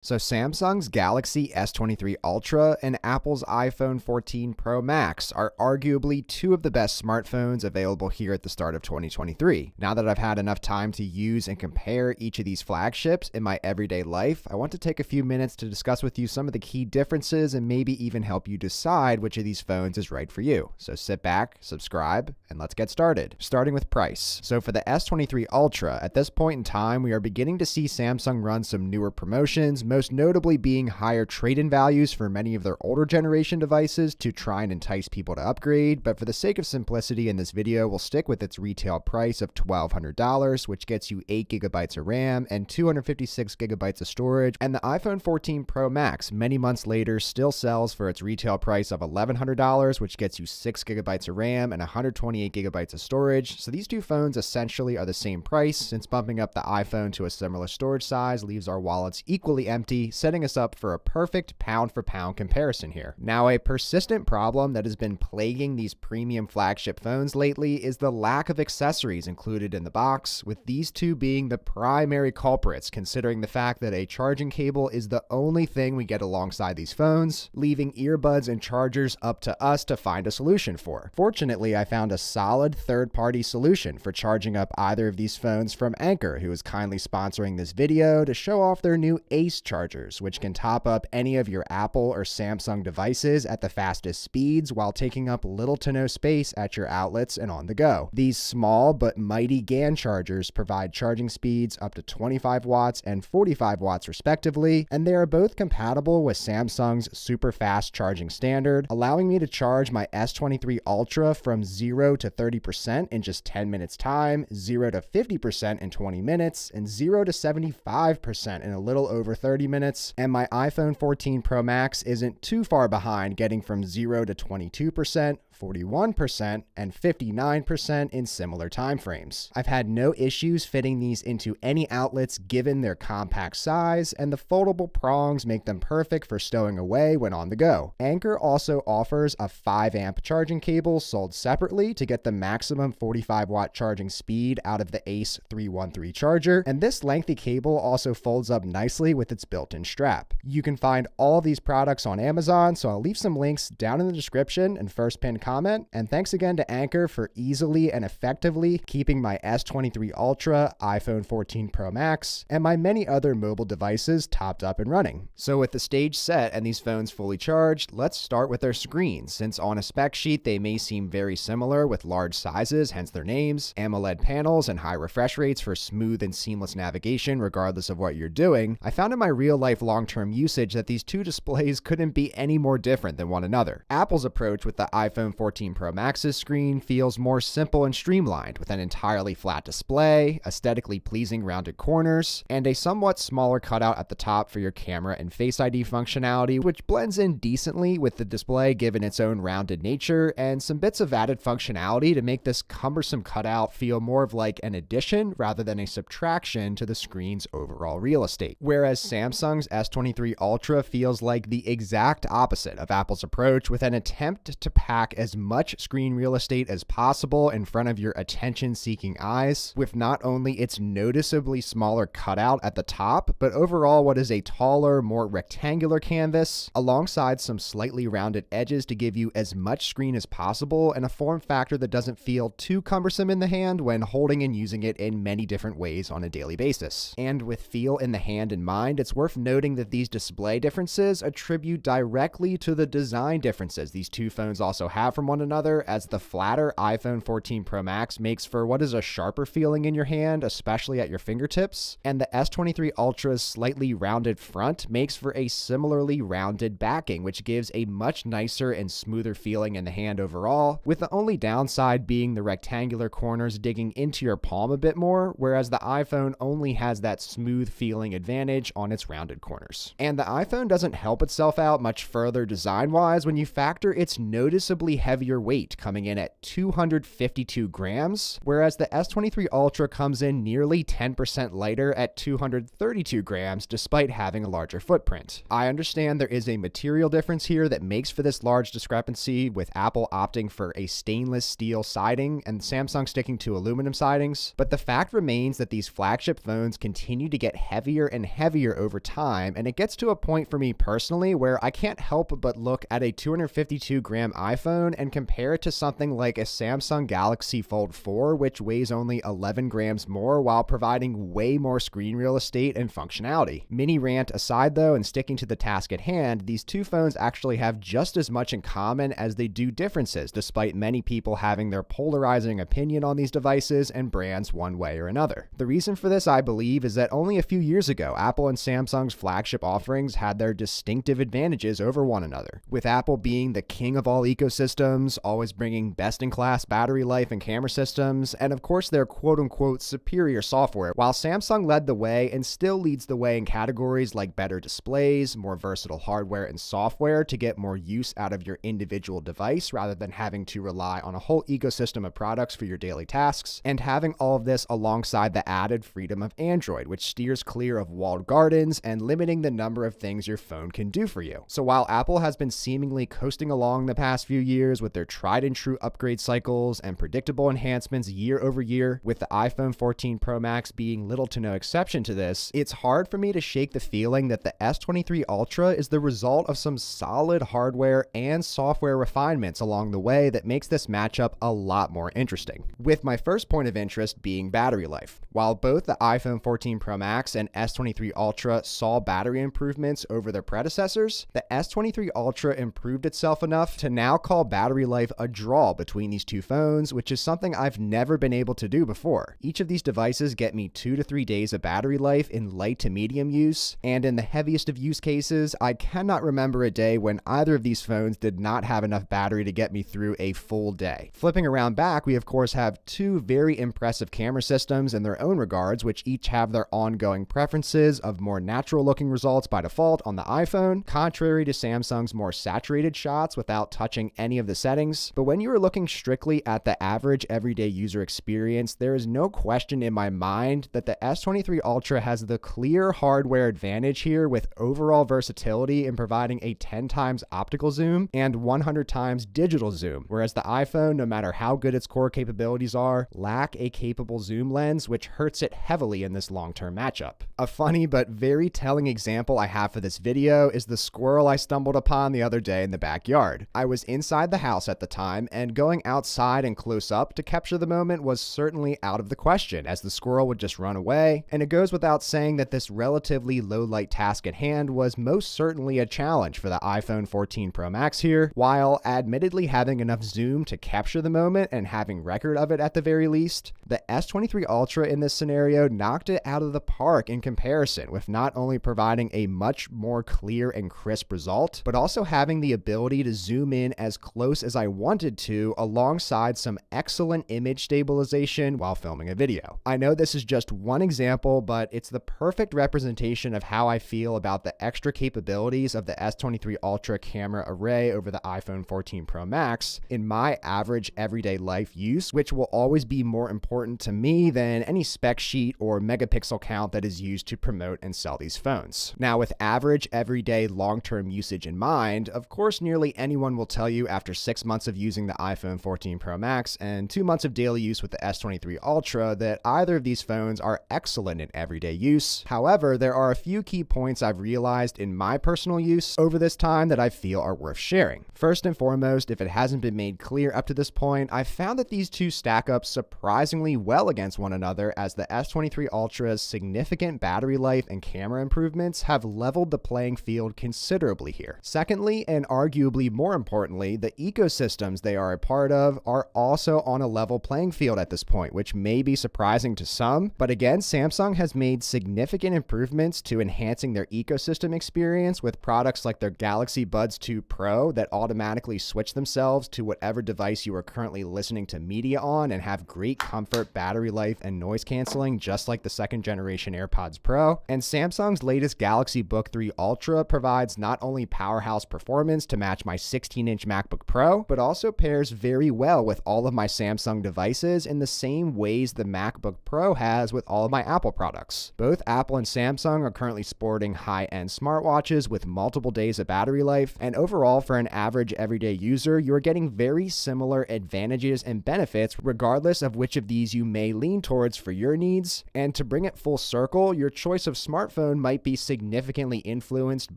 So Samsung's Galaxy S23 Ultra and Apple's iPhone 14 Pro Max are arguably two of the best smartphones available here at the start of 2023. Now that I've had enough time to use and compare each of these flagships in my everyday life, I want to take a few minutes to discuss with you some of the key differences and maybe even help you decide which of these phones is right for you. So sit back, subscribe, and let's get started. Starting with price. So for the S23 Ultra, at this point in time, we are beginning to see Samsung run some newer promotions, most notably being higher trade-in values for many of their older generation devices to try and entice people to upgrade. But for the sake of simplicity in this video, we'll stick with its retail price of $1,200, which gets you 8 gigabytes of RAM and 256 gigabytes of storage. And the iPhone 14 Pro Max, many months later, still sells for its retail price of $1,100, which gets you 6 gigabytes of RAM and 128 gigabytes of storage. So these two phones essentially are the same price, since bumping up the iPhone to a similar storage size leaves our wallets equally empty, setting us up for a perfect pound-for-pound comparison here. Now, a persistent problem that has been plaguing these premium flagship phones lately is the lack of accessories included in the box, with these two being the primary culprits, considering the fact that a charging cable is the only thing we get alongside these phones, leaving earbuds and chargers up to us to find a solution for. Fortunately, I found a solid third-party solution for charging up either of these phones from Anker, who is kindly sponsoring this video to show off their new Ace chargers, which can top up any of your Apple or Samsung devices at the fastest speeds while taking up little to no space at your outlets and on the go. These small but mighty GaN chargers provide charging speeds up to 25 watts and 45 watts respectively, and they are both compatible with Samsung's super fast charging standard, allowing me to charge my S23 Ultra from 0 to 30% in just 10 minutes time, 0 to 50% in 20 minutes, and 0 to 75% in a little over 30 minutes, and my iPhone 14 Pro Max isn't too far behind, getting from 0 to 22%, 41%, and 59% in similar time frames. I've had no issues fitting these into any outlets given their compact size, and the foldable prongs make them perfect for stowing away when on the go. Anker also offers a 5 amp charging cable sold separately to get the maximum 45 watt charging speed out of the Ace 313 charger, and this lengthy cable also folds up nicely with its built-in strap. You can find all these products on Amazon, so I'll leave some links down in the description and first pinned comment. And thanks again to Anker for easily and effectively keeping my S23 Ultra, iPhone 14 Pro Max, and my many other mobile devices topped up and running. So with the stage set and these phones fully charged, let's start with their screens, since on a spec sheet they may seem very similar with large sizes, hence their names, AMOLED panels, and high refresh rates for smooth and seamless navigation regardless of what you're doing. I found in my real-life long-term usage that these two displays couldn't be any more different than one another. Apple's approach with the iPhone 14 Pro Max's screen feels more simple and streamlined, with an entirely flat display, aesthetically pleasing rounded corners, and a somewhat smaller cutout at the top for your camera and Face ID functionality, which blends in decently with the display given its own rounded nature, and some bits of added functionality to make this cumbersome cutout feel more of like an addition rather than a subtraction to the screen's overall real estate. Whereas Samsung's S23 Ultra feels like the exact opposite of Apple's approach, with an attempt to pack as much screen real estate as possible in front of your attention-seeking eyes, with not only its noticeably smaller cutout at the top, but overall what is a taller, more rectangular canvas, alongside some slightly rounded edges to give you as much screen as possible, and a form factor that doesn't feel too cumbersome in the hand when holding and using it in many different ways on a daily basis. And with feel in the hand in mind, it's worth noting that these display differences attribute directly to the design differences these two phones also have from one another, as the flatter iPhone 14 Pro Max makes for what is a sharper feeling in your hand, especially at your fingertips, and the S23 Ultra's slightly rounded front makes for a similarly rounded backing, which gives a much nicer and smoother feeling in the hand overall, with the only downside being the rectangular corners digging into your palm a bit more, whereas the iPhone only has that smooth feeling advantage on its rounded corners. And the iPhone doesn't help itself out much further design-wise when you factor its noticeably heavier weight, coming in at 252 grams, whereas the S23 Ultra comes in nearly 10% lighter at 232 grams despite having a larger footprint. I understand there is a material difference here that makes for this large discrepancy, with Apple opting for a stainless steel siding and Samsung sticking to aluminum sidings, but the fact remains that these flagship phones continue to get heavier and heavier over over time, and it gets to a point for me personally where I can't help but look at a 252-gram iPhone and compare it to something like a Samsung Galaxy Fold 4, which weighs only 11 grams more while providing way more screen real estate and functionality. Mini rant aside though, and sticking to the task at hand, these two phones actually have just as much in common as they do differences, despite many people having their polarizing opinion on these devices and brands one way or another. The reason for this, I believe, is that only a few years ago, Apple and Samsung's flagship offerings had their distinctive advantages over one another, with Apple being the king of all ecosystems, always bringing best-in-class battery life and camera systems, and of course their quote-unquote superior software, while Samsung led the way and still leads the way in categories like better displays, more versatile hardware and software to get more use out of your individual device rather than having to rely on a whole ecosystem of products for your daily tasks, and having all of this alongside the added freedom of Android, which steers clear of walled gardens and limiting the number of things your phone can do for you. So while Apple has been seemingly coasting along the past few years with their tried and true upgrade cycles and predictable enhancements year over year, with the iPhone 14 Pro Max being little to no exception to this, it's hard for me to shake the feeling that the S23 Ultra is the result of some solid hardware and software refinements along the way that makes this matchup a lot more interesting. With my first point of interest being battery life. While both the iPhone 14 Pro Max and S23 Ultra saw battery improvements over their predecessors, the S23 Ultra improved itself enough to now call battery life a draw between these two phones, which is something I've never been able to do before. Each of these devices get me 2 to 3 days of battery life in light to medium use, and in the heaviest of use cases, I cannot remember a day when either of these phones did not have enough battery to get me through a full day. Flipping around back, we of course have two very impressive camera systems in their own regards, which each have their ongoing preferences of more natural looking results by default on the iPhone, contrary to Samsung's more saturated shots without touching any of the settings. But when you are looking strictly at the average everyday user experience, there is no question in my mind that the S23 Ultra has the clear hardware advantage here, with overall versatility in providing a 10 times optical zoom and 100 times digital zoom, whereas the iPhone, no matter how good its core capabilities are, lack a capable zoom lens, which hurts it heavily in this long-term matchup. A funny but very telling example I have for this video is the squirrel I stumbled upon the other day in the backyard. I was inside the house at the time, and going outside and close up to capture the moment was certainly out of the question, as the squirrel would just run away, and it goes without saying that this relatively low-light task at hand was most certainly a challenge for the iPhone 14 Pro Max here, while admittedly having enough zoom to capture the moment and having record of it at the very least. The S23 Ultra in this scenario knocked it out of the park in comparison, with not only providing a much more clear and crisp result, but also having the ability to zoom in as close as I wanted to alongside some excellent image stabilization while filming a video. I know this is just one example, but it's the perfect representation of how I feel about the extra capabilities of the S23 Ultra camera array over the iPhone 14 Pro Max in my average everyday life use, which will always be more important to me than any spec sheet or megapixel count that is used to promote and sell these phones. Now, with average everyday long-term usage in mind, of course nearly anyone will tell you after 6 months of using the iPhone 14 Pro Max and 2 months of daily use with the S23 Ultra that either of these phones are excellent in everyday use. However, there are a few key points I've realized in my personal use over this time that I feel are worth sharing. First and foremost, if it hasn't been made clear up to this point, I've found that these two stack up surprisingly well against one another, as the S23 Ultra's significant battery life and camera improvements have leveled the playing field considerably here. Secondly, and arguably more importantly, the ecosystems they are a part of are also on a level playing field at this point, which may be surprising to some, but again, Samsung has made significant improvements to enhancing their ecosystem experience with products like their Galaxy Buds 2 Pro that automatically switch themselves to whatever device you are currently listening to media on and have great comfort, battery life, and noise canceling, just like the second generation AirPods Pro. And Samsung's latest Galaxy Book 3 Ultra provides not only powerhouse performance to match my 16-inch MacBook Pro, but also pairs very well with all of my Samsung devices in the same ways the MacBook Pro has with all of my Apple products. Both Apple and Samsung are currently sporting high-end smartwatches with multiple days of battery life, and overall for an average everyday user, you are getting very similar advantages and benefits regardless of which of these you may lean towards for your needs. And to bring it full circle, your choice of smartphone smartphone might be significantly influenced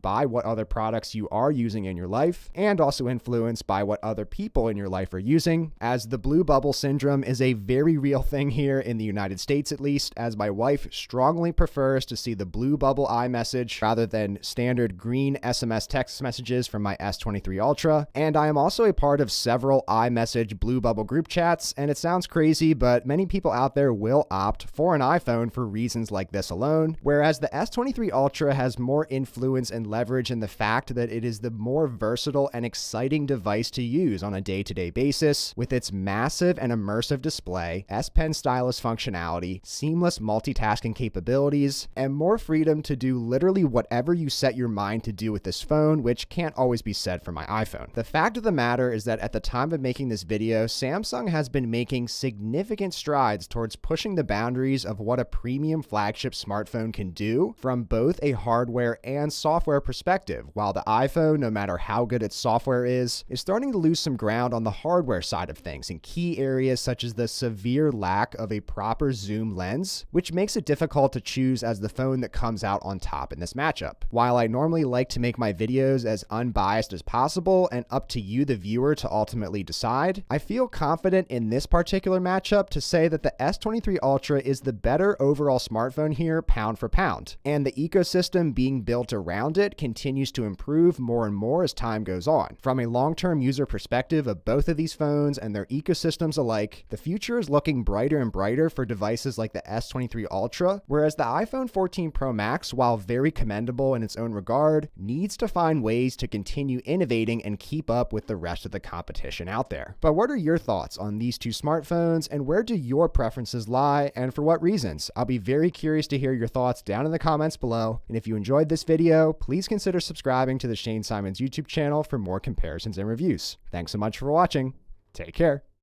by what other products you are using in your life, and also influenced by what other people in your life are using, as the blue bubble syndrome is a very real thing here in the United States, at least, as my wife strongly prefers to see the blue bubble iMessage rather than standard green SMS text messages from my S23 Ultra. And I am also a part of several iMessage blue bubble group chats, and it sounds crazy, but many people out there will opt for an iPhone for reasons like this alone, whereas the S23 Ultra has more influence and leverage in the fact that it is the more versatile and exciting device to use on a day-to-day basis, with its massive and immersive display, S Pen stylus functionality, seamless multitasking capabilities, and more freedom to do literally whatever you set your mind to do with this phone, which can't always be said for my iPhone. The fact of the matter is that at the time of making this video, Samsung has been making significant strides towards pushing the boundaries of what a premium flagship smartphone can do from both a hardware and software perspective, while the iPhone, no matter how good its software is starting to lose some ground on the hardware side of things in key areas such as the severe lack of a proper zoom lens, which makes it difficult to choose as the phone that comes out on top in this matchup. While I normally like to make my videos as unbiased as possible and up to you, the viewer, to ultimately decide, I feel confident in this particular matchup to say that the S23 Ultra is the better overall smartphone here pound for pound, and the ecosystem being built around it continues to improve more and more as time goes on. From a long-term user perspective of both of these phones and their ecosystems alike, the future is looking brighter and brighter for devices like the S23 Ultra, whereas the iPhone 14 Pro Max, while very commendable in its own regard, needs to find ways to continue innovating and keep up with the rest of the competition out there. But what are your thoughts on these two smartphones, and where do your preferences lie, and for what reasons? I'll be very curious to hear your thoughts down in the comments below, and if you enjoyed this video, please consider subscribing to the Shane Simons YouTube channel for more comparisons and reviews. Thanks so much for watching. Take care.